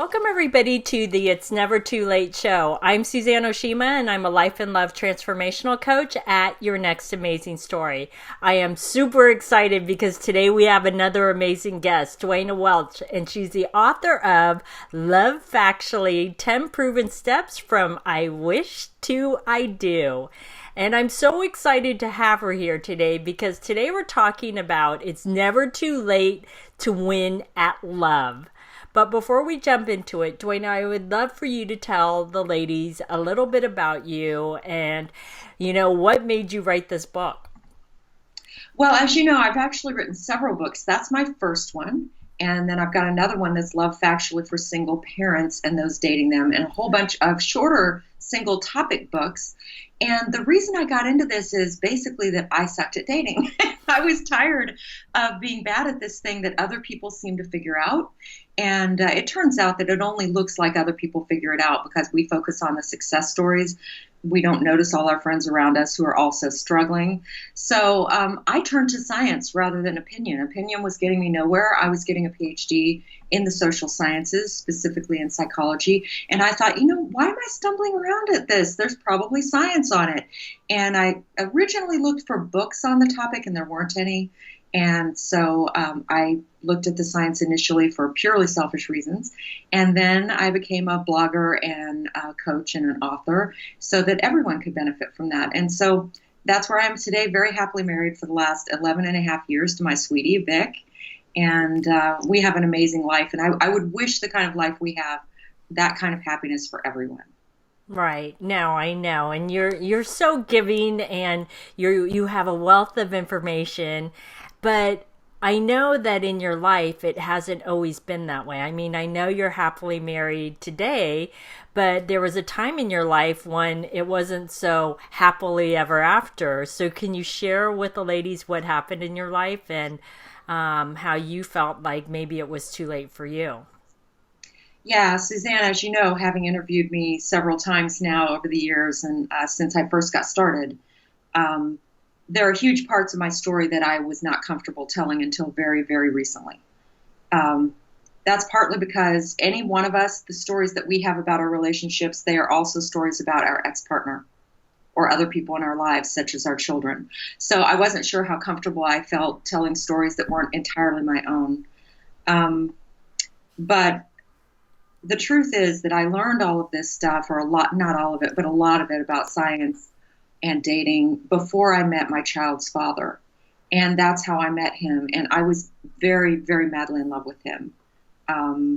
Welcome, everybody, to the It's Never Too Late show. I'm Suzanne Oshima, and I'm a life and love transformational coach at Your Next Amazing Story. I am super excited because today we have another amazing guest, Duana Welch, and she's the author of Love Factually, 10 Proven Steps from I Wish to I Do. And I'm so excited to have her here today because today we're talking about it's never too late to win at love. But before we jump into it, Duana, I would love for you to tell the ladies a little bit about you and, what made you write this book? Well, as you know, I've actually written several books. That's my first one. And then I've got another one that's Love Factually for single parents and those dating them, and a whole bunch of shorter single topic books. And the reason I got into this is basically that I sucked at dating. I was tired of being bad at this thing that other people seem to figure out. And it turns out that it only looks like other people figure it out because we focus on the success stories. We don't notice all our friends around us who are also struggling. So I turned to science rather than opinion. Opinion was getting me nowhere. I was getting a PhD in the social sciences, specifically in psychology. And I thought, why am I stumbling around at this? There's probably science on it. And I originally looked for books on the topic, and there weren't any. And so I looked at the science initially for purely selfish reasons. And then I became a blogger and a coach and an author so that everyone could benefit from that. And so that's where I am today, very happily married for the last 11 and a half years to my sweetie, Vic. And we have an amazing life. And I would wish the kind of life we have, that kind of happiness for everyone. Right. No, I know. And you're so giving, and you have a wealth of information. But I know that in your life, it hasn't always been that way. I mean, I know you're happily married today, but there was a time in your life when it wasn't so happily ever after. So can you share with the ladies what happened in your life and how you felt like maybe it was too late for you? Yeah, Suzanne, as you know, having interviewed me several times now over the years and since I first got started, there are huge parts of my story that I was not comfortable telling until very, very recently. That's partly because any one of us, the stories that we have about our relationships, they are also stories about our ex-partner or other people in our lives, such as our children. So I wasn't sure how comfortable I felt telling stories that weren't entirely my own. But the truth is that I learned all of this stuff, or a lot, not all of it, but a lot of it about science and dating before I met my child's father. And that's how I met him. And I was very, very madly in love with him. I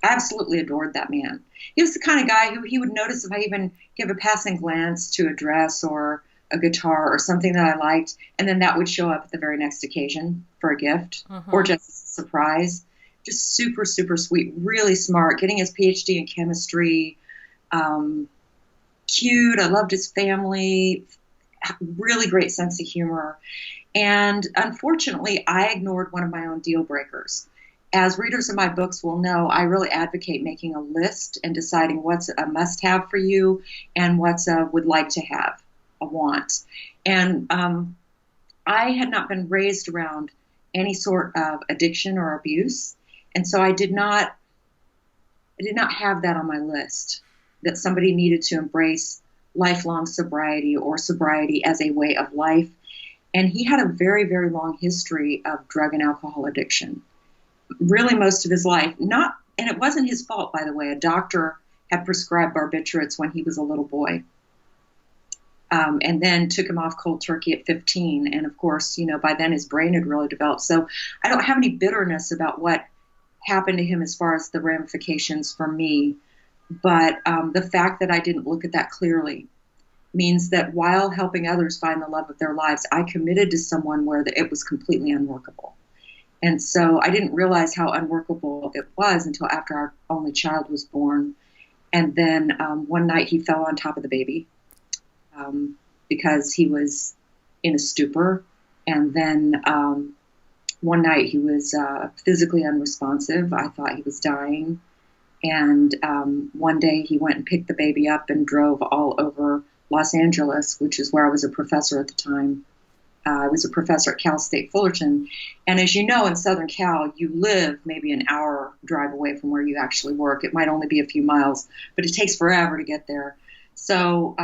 absolutely adored that man. He was the kind of guy who he would notice if I even give a passing glance to a dress or a guitar or something that I liked, and then that would show up at the very next occasion for a gift or just a surprise. Just super, super sweet, really smart, getting his PhD in chemistry, cute. I loved his family, really great sense of humor. And unfortunately, I ignored one of my own deal breakers. As readers of my books will know, I really advocate making a list and deciding what's a must-have for you and what's a would like to have, a want. And I had not been raised around any sort of addiction or abuse. And so I did not have that on my list, that somebody needed to embrace lifelong sobriety or sobriety as a way of life. And he had a very, very long history of drug and alcohol addiction, really most of his life. And it wasn't his fault, by the way. A doctor had prescribed barbiturates when he was a little boy, and then took him off cold turkey at 15. And of course, by then his brain had really developed. So I don't have any bitterness about what happened to him as far as the ramifications for me. But the fact that I didn't look at that clearly means that while helping others find the love of their lives, I committed to someone where it was completely unworkable. And so I didn't realize how unworkable it was until after our only child was born. And then one night he fell on top of the baby because he was in a stupor. And then one night he was physically unresponsive. I thought he was dying. And one day he went and picked the baby up and drove all over Los Angeles, which is where I was a professor at the time, I was a professor at Cal State Fullerton. And as you know, in Southern Cal, you live maybe an hour drive away from where you actually work. It might only be a few miles, but it takes forever to get there. So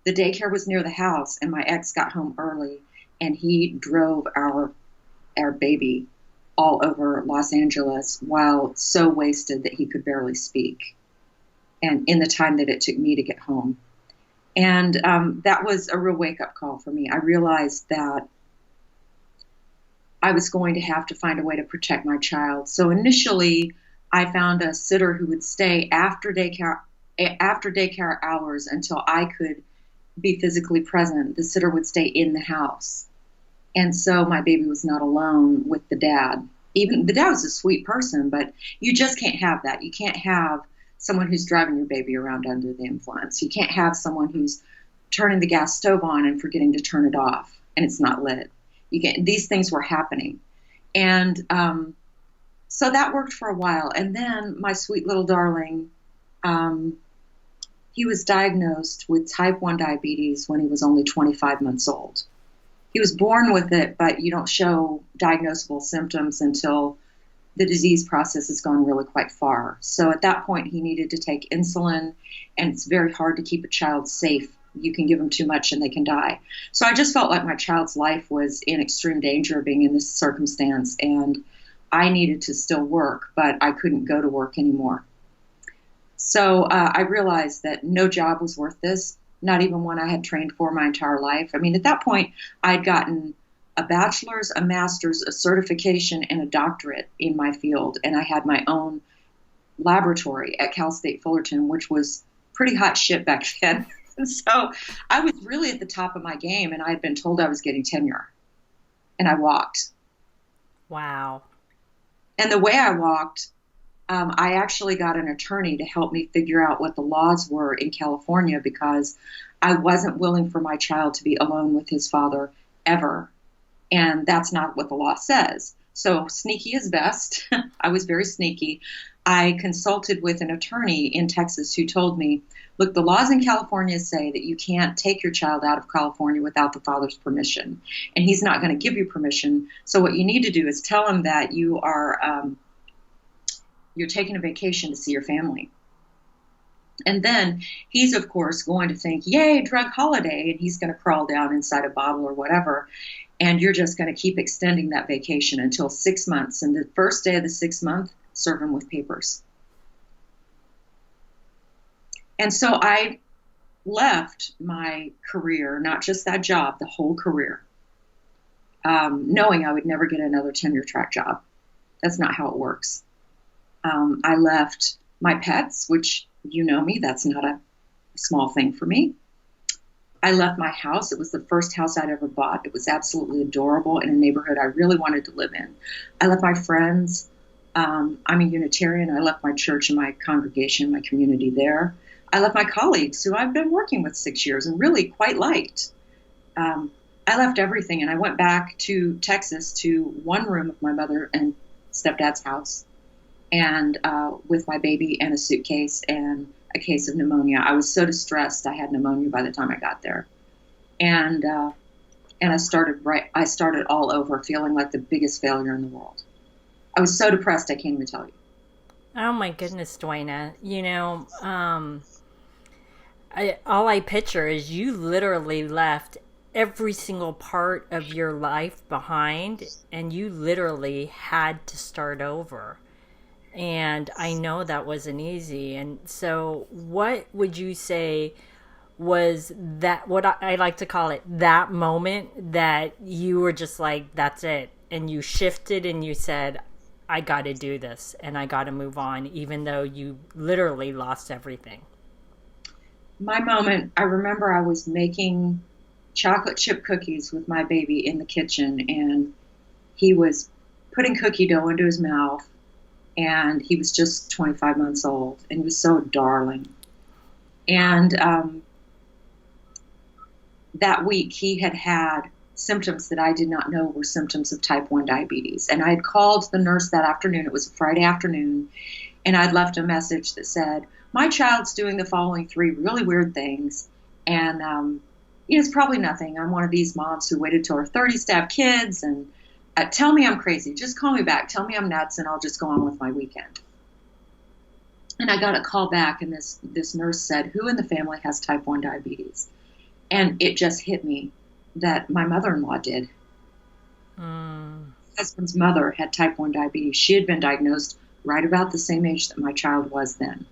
the daycare was near the house, and my ex got home early, and he drove our baby all over Los Angeles while so wasted that he could barely speak, and in the time that it took me to get home. And that was a real wake-up call for me. I realized that I was going to have to find a way to protect my child. So initially, I found a sitter who would stay after daycare hours until I could be physically present. The sitter would stay in the house. And so my baby was not alone with the dad. Even the dad was a sweet person, but you just can't have that. You can't have someone who's driving your baby around under the influence. You can't have someone who's turning the gas stove on and forgetting to turn it off and it's not lit. These things were happening. And so that worked for a while. And then my sweet little darling, he was diagnosed with type 1 diabetes when he was only 25 months old. He was born with it, but you don't show diagnosable symptoms until the disease process has gone really quite far. So at that point, he needed to take insulin, and it's very hard to keep a child safe. You can give them too much and they can die. So I just felt like my child's life was in extreme danger of being in this circumstance, and I needed to still work, but I couldn't go to work anymore. So I realized that no job was worth this, not even one I had trained for my entire life. I mean, at that point, I'd gotten a bachelor's, a master's, a certification, and a doctorate in my field. And I had my own laboratory at Cal State Fullerton, which was pretty hot shit back then. And so I was really at the top of my game, and I had been told I was getting tenure. And I walked. Wow. And the way I walked, I actually got an attorney to help me figure out what the laws were in California, because I wasn't willing for my child to be alone with his father ever. And that's not what the law says. So sneaky is best. I was very sneaky. I consulted with an attorney in Texas who told me, look, the laws in California say that you can't take your child out of California without the father's permission. And he's not going to give you permission. So what you need to do is tell him that you are you're taking a vacation to see your family. And then he's, of course, going to think, yay, drug holiday, and he's going to crawl down inside a bottle or whatever. And you're just going to keep extending that vacation until 6 months. And the first day of the 6th month, serve him with papers. And so I left my career, not just that job, the whole career, knowing I would never get another tenure track job. That's not how it works. I left my pets, which, you know me, that's not a small thing for me. I left my house. It was the first house I'd ever bought. It was absolutely adorable in a neighborhood I really wanted to live in. I left my friends. I'm a Unitarian. I left my church and my congregation, my community there. I left my colleagues who I've been working with 6 years and really quite liked. I left everything, and I went back to Texas to one room of my mother and stepdad's house, and with my baby and a suitcase and a case of pneumonia. I was so distressed I had pneumonia by the time I got there. And I started all over, feeling like the biggest failure in the world. I was so depressed I can't even tell you. Oh my goodness, Duana. You know, all I picture is you literally left every single part of your life behind, and you literally had to start over. And I know that wasn't easy. And so what would you say was that, what I like to call it, that moment that you were just like, that's it. And you shifted and you said, I got to do this and I got to move on, even though you literally lost everything. My moment, I remember I was making chocolate chip cookies with my baby in the kitchen, and he was putting cookie dough into his mouth. And he was just 25 months old, and he was so darling. And that week, he had symptoms that I did not know were symptoms of type 1 diabetes. And I had called the nurse that afternoon. It was a Friday afternoon. And I'd left a message that said, my child's doing the following 3 really weird things. And It's probably nothing. I'm one of these moms who waited till her 30s to have kids, and tell me I'm crazy. Just call me back. Tell me I'm nuts, and I'll just go on with my weekend. And I got a call back, and this nurse said, who in the family has type 1 diabetes? And it just hit me that my mother-in-law did. My husband's mother had type 1 diabetes. She had been diagnosed right about the same age that my child was then.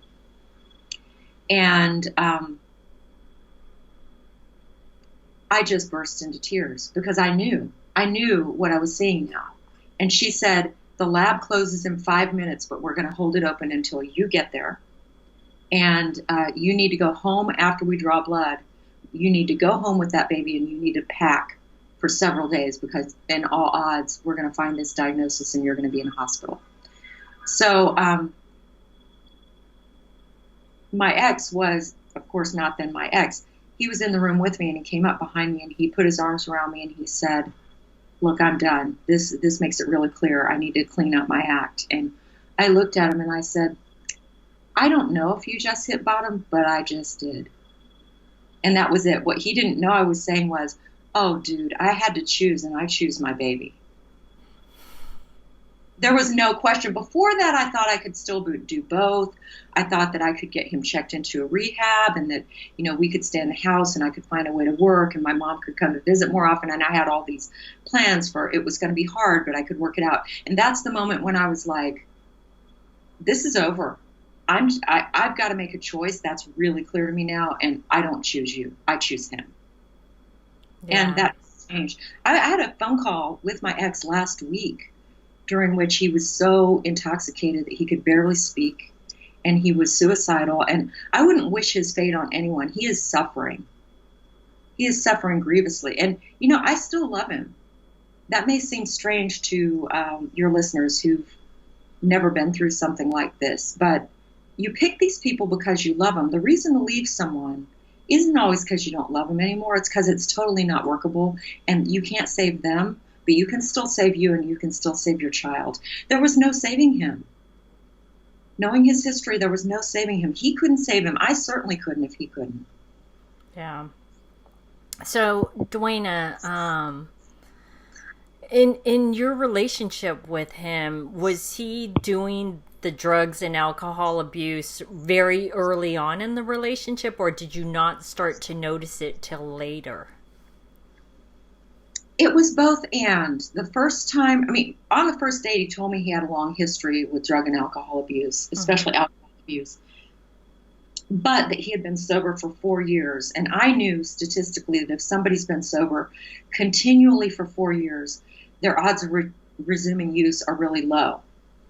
And I just burst into tears because I knew what I was seeing now. And she said, the lab closes in 5 minutes, but we're going to hold it open until you get there. And you need to go home after we draw blood. You need to go home with that baby, and you need to pack for several days because in all odds, we're going to find this diagnosis and you're going to be in a hospital. So my ex was, of course, not then my ex. He was in the room with me, and he came up behind me, and he put his arms around me, and he said, look, I'm done. This makes it really clear. I need to clean up my act. And I looked at him and I said, I don't know if you just hit bottom, but I just did. And that was it. What he didn't know I was saying was, oh, dude, I had to choose, and I choose my baby. There was no question. Before that, I thought I could still do both. I thought that I could get him checked into a rehab, and that, we could stay in the house, and I could find a way to work, and my mom could come to visit more often. And I had all these plans for it was going to be hard, but I could work it out. And that's the moment when I was like, this is over. I've got to make a choice. That's really clear to me now. And I don't choose you. I choose him. Yeah. And that changed. I had a phone call with my ex last week, during which he was so intoxicated that he could barely speak, and he was suicidal. And I wouldn't wish his fate on anyone. He is suffering. He is suffering grievously. And, I still love him. That may seem strange to your listeners who've never been through something like this, but you pick these people because you love them. The reason to leave someone isn't always because you don't love them anymore. It's because it's totally not workable, and you can't save them. But you can still save you, and you can still save your child. There was no saving him. Knowing his history, there was no saving him. He couldn't save him. I certainly couldn't if he couldn't. Yeah. So, Duana, in your relationship with him, was he doing the drugs and alcohol abuse very early on in the relationship, or did you not start to notice it till later? It was both and. The first time, on the first date, he told me he had a long history with drug and alcohol abuse, especially alcohol abuse, but that he had been sober for 4 years. And I knew statistically that if somebody's been sober continually for 4 years, their odds of resuming use are really low.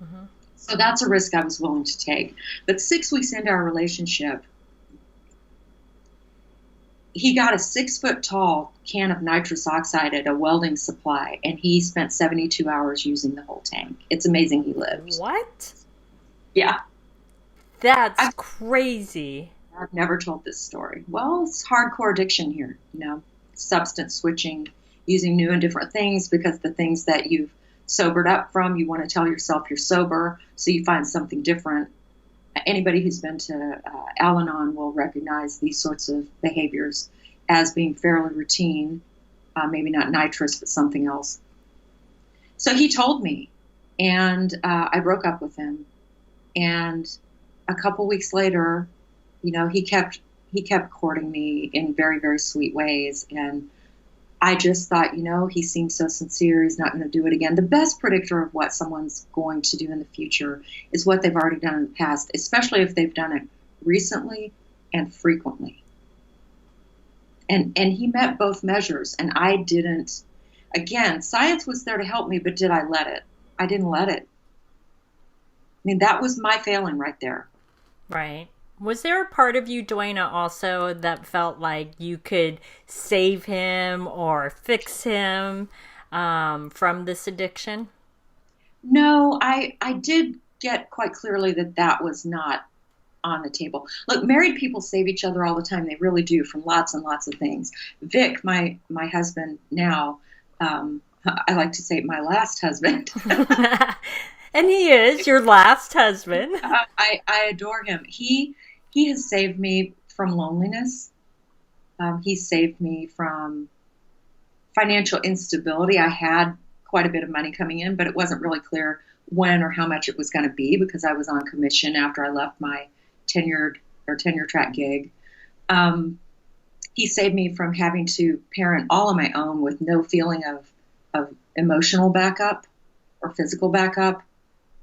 Mm-hmm. So that's a risk I was willing to take. But 6 weeks into our relationship, he got a 6-foot-tall can of nitrous oxide at a welding supply, and he spent 72 hours using the whole tank. It's amazing he lived. What? Yeah. That's crazy. I've never told this story. Well, it's hardcore addiction here, substance switching, using new and different things because the things that you've sobered up from, you want to tell yourself you're sober, so you find something different. Anybody who's been to Al-Anon will recognize these sorts of behaviors as being fairly routine, maybe not nitrous, but something else. So he told me, and I broke up with him. And a couple weeks later, he kept courting me in very, very sweet ways. And I just thought, he seems so sincere. He's not going to do it again. The best predictor of what someone's going to do in the future is what they've already done in the past, especially if they've done it recently and frequently. And he met both measures, and I didn't. Again, science was there to help me, but did I let it? I didn't let it. That was my failing right there. Right. Was there a part of you, Duana, also that felt like you could save him or fix him from this addiction? No, I did get quite clearly that was not on the table. Look, married people save each other all the time. They really do, from lots and lots of things. Vic, my husband now, I like to say my last husband. And he is your last husband. I adore him. He has saved me from loneliness. He saved me from financial instability. I had quite a bit of money coming in, but it wasn't really clear when or how much it was going to be because I was on commission after I left my tenure track gig. He saved me from having to parent all on my own with no feeling of emotional backup or physical backup.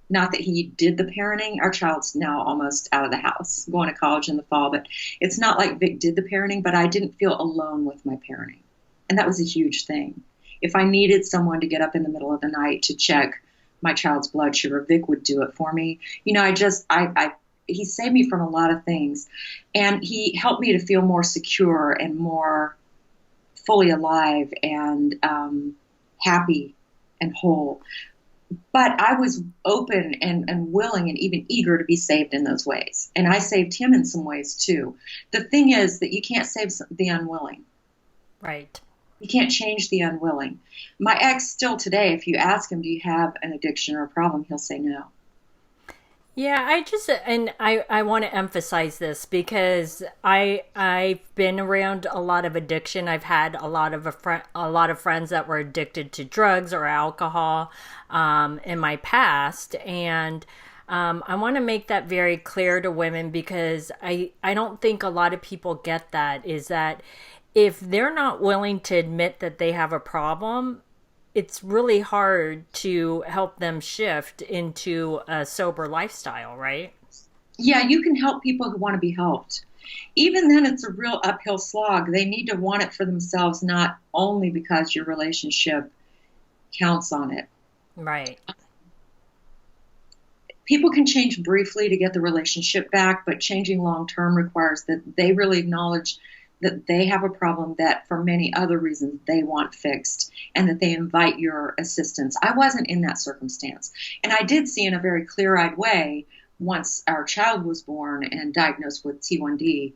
Not that he did the parenting. Our child's now almost out of the house, going to college in the fall, but it's not like Vic did the parenting, but I didn't feel alone with my parenting. And that was a huge thing. If I needed someone to get up in the middle of the night to check my child's blood sugar, Vic would do it for me. You know, he saved me from a lot of things. And he helped me to feel more secure and more fully alive and happy and whole. But I was open and willing and even eager to be saved in those ways. And I saved him in some ways too. The thing is that you can't save the unwilling. Right. You can't change the unwilling. My ex still today, if you ask him, do you have an addiction or a problem? He'll say no. Yeah, I want to emphasize this because I've been around a lot of addiction. I've had a lot of friends that were addicted to drugs or alcohol in my past, and I want to make that very clear to women because I don't think a lot of people get that, is that if they're not willing to admit that they have a problem, it's really hard to help them shift into a sober lifestyle, right? Yeah, you can help people who want to be helped. Even then, it's a real uphill slog. They need to want it for themselves, not only because your relationship counts on it. Right. People can change briefly to get the relationship back, but changing long term requires that they really acknowledge that they have a problem that for many other reasons they want fixed and that they invite your assistance. I wasn't in that circumstance. And I did see in a very clear-eyed way, once our child was born and diagnosed with T1D,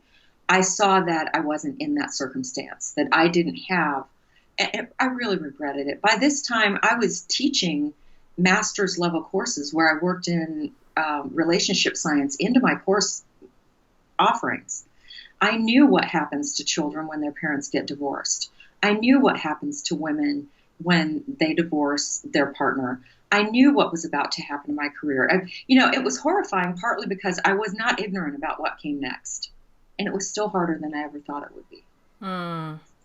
I saw that I wasn't in that circumstance, that I didn't have, and I really regretted it. By this time, I was teaching master's level courses where I worked in relationship science into my course offerings. I knew what happens to children when their parents get divorced. I knew what happens to women when they divorce their partner. I knew what was about to happen in my career. It was horrifying partly because I was not ignorant about what came next. And it was still harder than I ever thought it would be.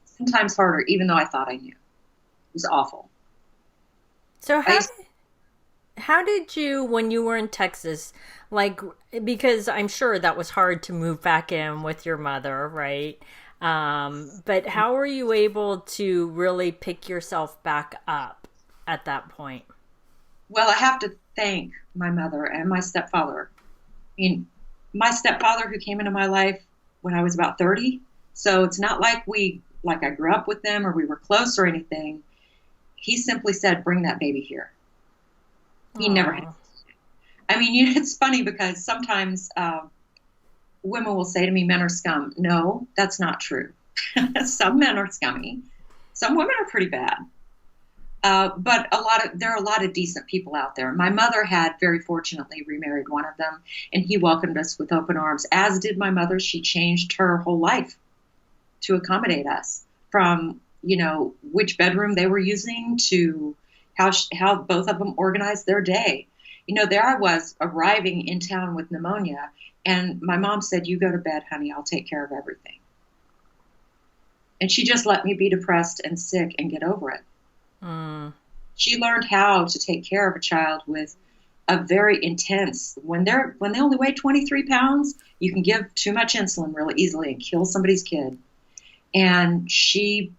Sometimes harder, even though I thought I knew. It was awful. So how did you, when you were in Texas, because I'm sure that was hard to move back in with your mother, right? But how were you able to really pick yourself back up at that point? Well, I have to thank my mother and my stepfather. I mean, my stepfather who came into my life when I was about 30. So it's not like I grew up with them or we were close or anything. He simply said, bring that baby here. He never had. I mean, it's funny because sometimes women will say to me, men are scum. No, that's not true. Some men are scummy. Some women are pretty bad. But there are a lot of decent people out there. My mother had very fortunately remarried one of them, and he welcomed us with open arms, as did my mother. She changed her whole life to accommodate us, from, which bedroom they were using to how both of them organized their day. There I was arriving in town with pneumonia, and my mom said, you go to bed, honey, I'll take care of everything. And she just let me be depressed and sick and get over it. She learned how to take care of a child with a very intense, when they only weigh 23 pounds, you can give too much insulin really easily and kill somebody's kid. And she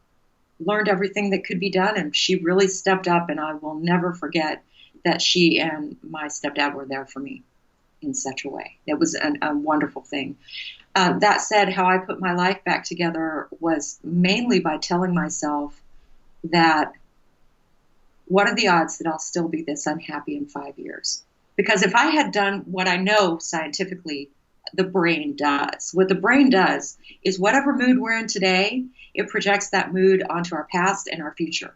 learned everything that could be done, and she really stepped up, and I will never forget that she and my stepdad were there for me in such a way. It was a wonderful thing. That said, how I put my life back together was mainly by telling myself that what are the odds that I'll still be this unhappy in 5 years? Because if I had done what I know scientifically the brain does, what the brain does is whatever mood we're in today, it projects that mood onto our past and our future.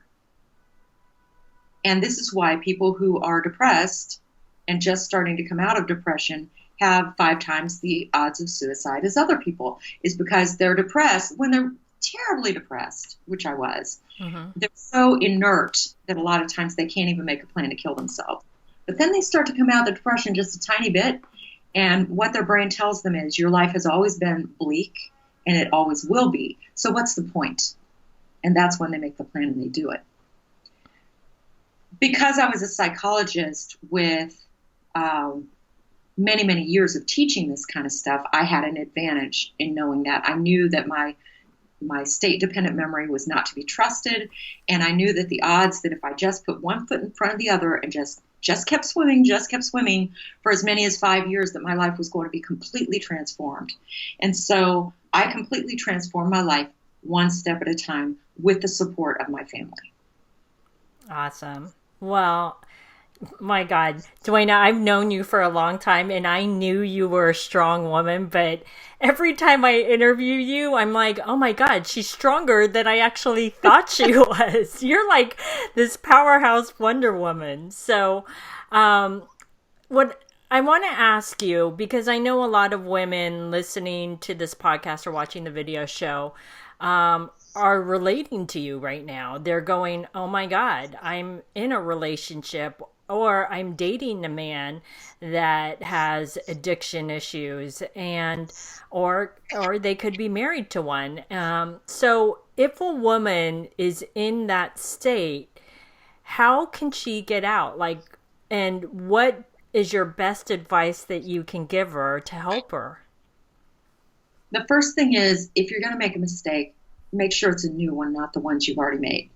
And this is why people who are depressed and just starting to come out of depression have 5 times the odds of suicide as other people, is because they're depressed when they're terribly depressed, which I was. Mm-hmm. They're so inert that a lot of times they can't even make a plan to kill themselves. But then they start to come out of the depression just a tiny bit, and what their brain tells them is your life has always been bleak and it always will be. So what's the point? And that's when they make the plan and they do it. Because I was a psychologist with many, many years of teaching this kind of stuff, I had an advantage in knowing that. I knew that my state-dependent memory was not to be trusted, and I knew that the odds that if I just put one foot in front of the other and just kept swimming for as many as 5 years, that my life was going to be completely transformed. And so I completely transformed my life one step at a time with the support of my family. Awesome. Well, my God, Duana, I've known you for a long time and I knew you were a strong woman, but every time I interview you, I'm like, oh my God, she's stronger than I actually thought she was. You're like this powerhouse Wonder Woman. So, what I want to ask you, because I know a lot of women listening to this podcast or watching the video show, are relating to you right now. They're going, oh my God, I'm in a relationship or I'm dating a man that has addiction issues, and or they could be married to one. So if a woman is in that state, how can she get out? Like, and what is your best advice that you can give her to help her? The first thing is, if you're going to make a mistake, make sure it's a new one, not the ones you've already made.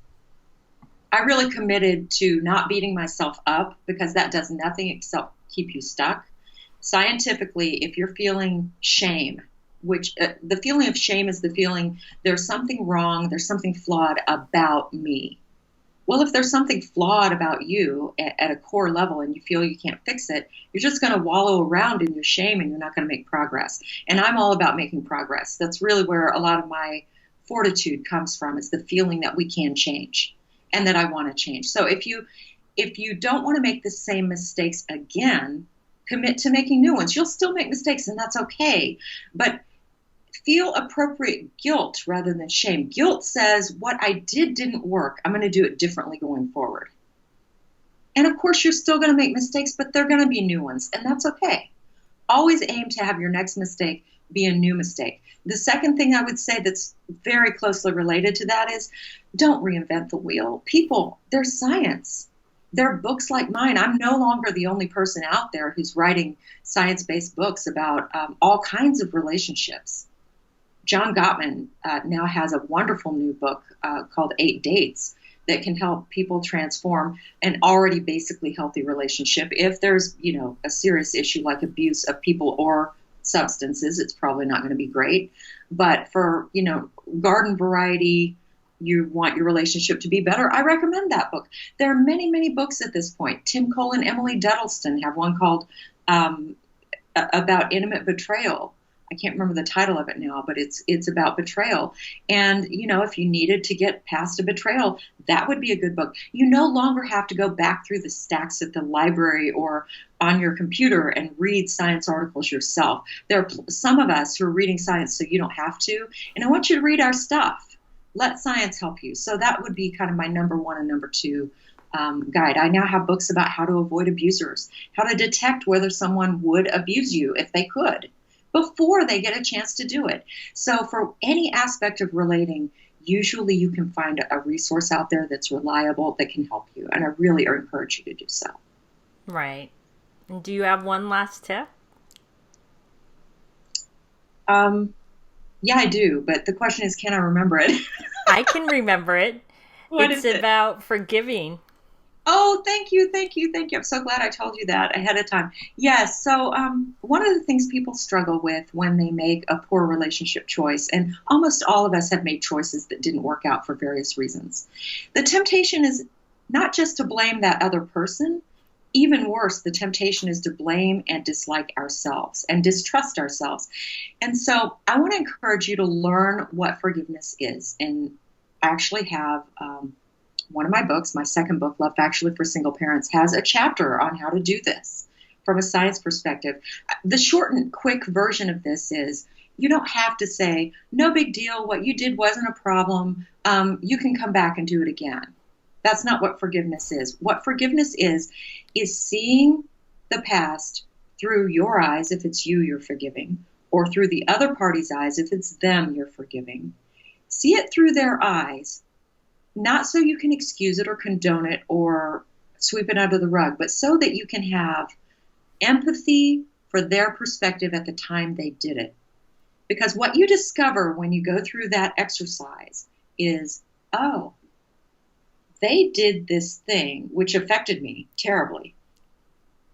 I really committed to not beating myself up because that does nothing except keep you stuck. Scientifically, if you're feeling shame, which the feeling of shame is the feeling there's something wrong, there's something flawed about me. Well, if there's something flawed about you at a core level and you feel you can't fix it, you're just going to wallow around in your shame and you're not going to make progress. And I'm all about making progress. That's really where a lot of my fortitude comes from, is the feeling that we can change and that I want to change. So if you don't want to make the same mistakes again, commit to making new ones. You'll still make mistakes and that's okay, but feel appropriate guilt rather than shame. Guilt says what I did didn't work. I'm going to do it differently going forward. And of course, you're still going to make mistakes, but they're going to be new ones, and that's okay. Always aim to have your next mistake be a new mistake. The second thing I would say that's very closely related to that is don't reinvent the wheel. People, there's science. There are books like mine. I'm no longer the only person out there who's writing science-based books about all kinds of relationships. John Gottman now has a wonderful new book called 8 Dates that can help people transform an already basically healthy relationship. If there's, a serious issue like abuse of people or substances, it's probably not going to be great. But for, garden variety, you want your relationship to be better, I recommend that book. There are many, many books at this point. Tim Cole and Emily Duddleston have one called about intimate betrayal. I can't remember the title of it now, but it's about betrayal. And, if you needed to get past a betrayal, that would be a good book. You no longer have to go back through the stacks at the library or on your computer and read science articles yourself. There are some of us who are reading science so you don't have to. And I want you to read our stuff. Let science help you. So that would be kind of my number one and number two guide. I now have books about how to avoid abusers, how to detect whether someone would abuse you if they could, before they get a chance to do it. So for any aspect of relating, usually you can find a resource out there that's reliable that can help you. And I really encourage you to do so. Right. And do you have one last tip? Yeah, I do. But the question is, can I remember it? I can remember it. It's about forgiving. Oh, thank you. I'm so glad I told you that ahead of time. Yes. So one of the things people struggle with when they make a poor relationship choice, and almost all of us have made choices that didn't work out for various reasons. The temptation is not just to blame that other person. Even worse, the temptation is to blame and dislike ourselves and distrust ourselves. And so I want to encourage you to learn what forgiveness is. And I actually have one of my books, my second book, Love Factually for Single Parents, has a chapter on how to do this from a science perspective. The short and quick version of this is You don't have to say, no big deal, what you did wasn't a problem, you can come back and do it again. That's not what forgiveness is. What forgiveness is seeing the past through your eyes, if it's you're forgiving, or through the other party's eyes, if it's them you're forgiving. See it through their eyes, not so you can excuse it or condone it or sweep it under the rug, but so that you can have empathy for their perspective at the time they did it. Because what you discover when you go through that exercise is, oh, they did this thing which affected me terribly.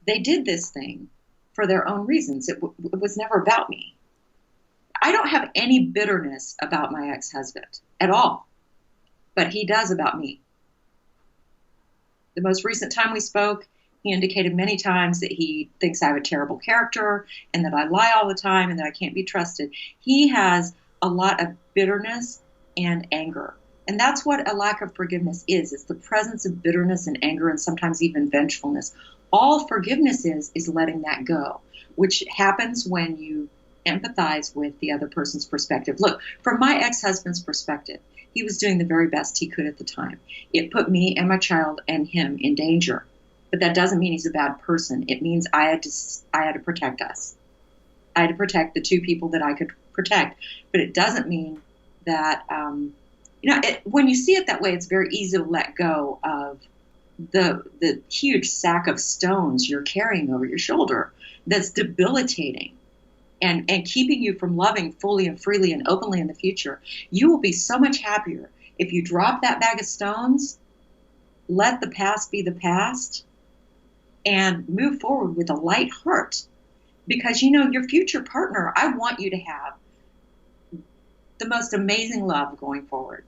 They did this thing for their own reasons. It was never about me. I don't have any bitterness about my ex-husband at all, but he does about me. The most recent time we spoke, he indicated many times that he thinks I have a terrible character and that I lie all the time and that I can't be trusted. He has a lot of bitterness and anger. And that's what a lack of forgiveness is. It's the presence of bitterness and anger and sometimes even vengefulness. All forgiveness is letting that go, which happens when you empathize with the other person's perspective. Look, from my ex-husband's perspective, he was doing the very best he could at the time. It put me and my child and him in danger. But that doesn't mean he's a bad person. It means I had to protect us. I had to protect the two people that I could protect. But it doesn't mean that, when you see it that way, it's very easy to let go of the huge sack of stones you're carrying over your shoulder that's debilitating and keeping you from loving fully and freely and openly in the future. You will be so much happier if you drop that bag of stones, let the past be the past, and move forward with a light heart. Because, your future partner, I want you to have the most amazing love going forward.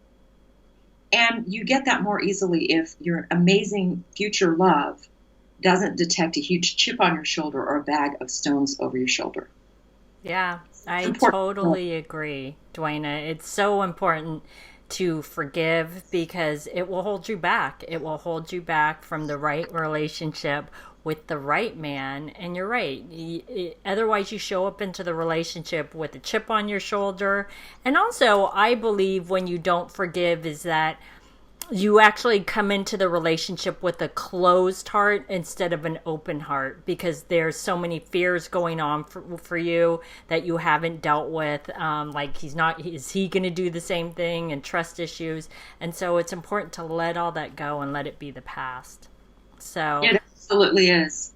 And you get that more easily if your amazing future love doesn't detect a huge chip on your shoulder or a bag of stones over your shoulder. Yeah, I totally agree, Duana. It's so important to forgive because it will hold you back. It will hold you back from the right relationship with the right man. And you're right. Otherwise, you show up into the relationship with a chip on your shoulder. And also, I believe when you don't forgive is that you actually come into the relationship with a closed heart instead of an open heart, because there's so many fears going on for you that you haven't dealt with. Like is he going to do the same thing, and trust issues. And so it's important to let all that go and let it be the past. So it absolutely is.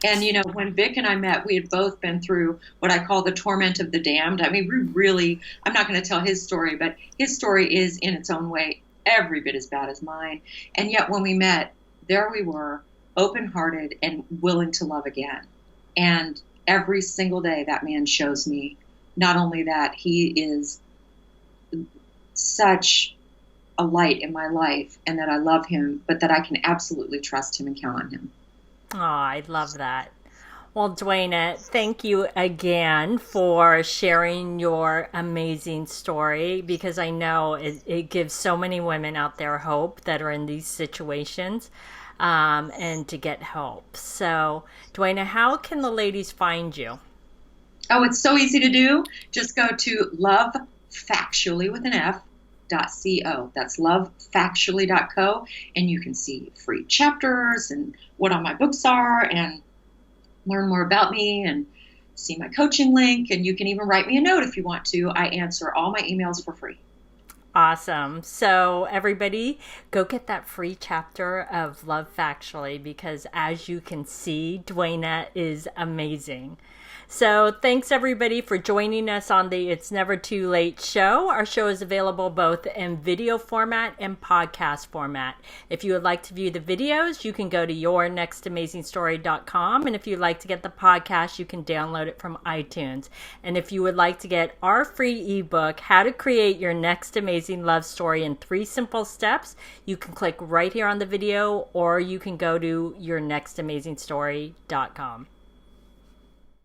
And, when Vic and I met, we had both been through what I call the torment of the damned. I mean, I'm not going to tell his story, but his story is in its own way every bit as bad as mine. And yet when we met, there we were, open-hearted and willing to love again. And every single day that man shows me not only that he is such a light in my life and that I love him, but that I can absolutely trust him and count on him. Oh, I love that. Well, Duana, thank you again for sharing your amazing story, because I know it gives so many women out there hope that are in these situations, and to get help. So, Duana, how can the ladies find you? Oh, it's so easy to do. Just go to lovefactually with an F. .co. That's lovefactually.co, and you can see free chapters and what all my books are and learn more about me and see my coaching link. And you can even write me a note if you want to. I answer all my emails for free. Awesome. So everybody, go get that free chapter of Love Factually, because as you can see, Duana is amazing. So thanks everybody for joining us on the It's Never Too Late show. Our show is available both in video format and podcast format. If you would like to view the videos, you can go to yournextamazingstory.com. And if you'd like to get the podcast, you can download it from iTunes. And if you would like to get our free ebook, How to Create Your Next Amazing Love Story in 3 Simple Steps, you can click right here on the video, or you can go to yournextamazingstory.com.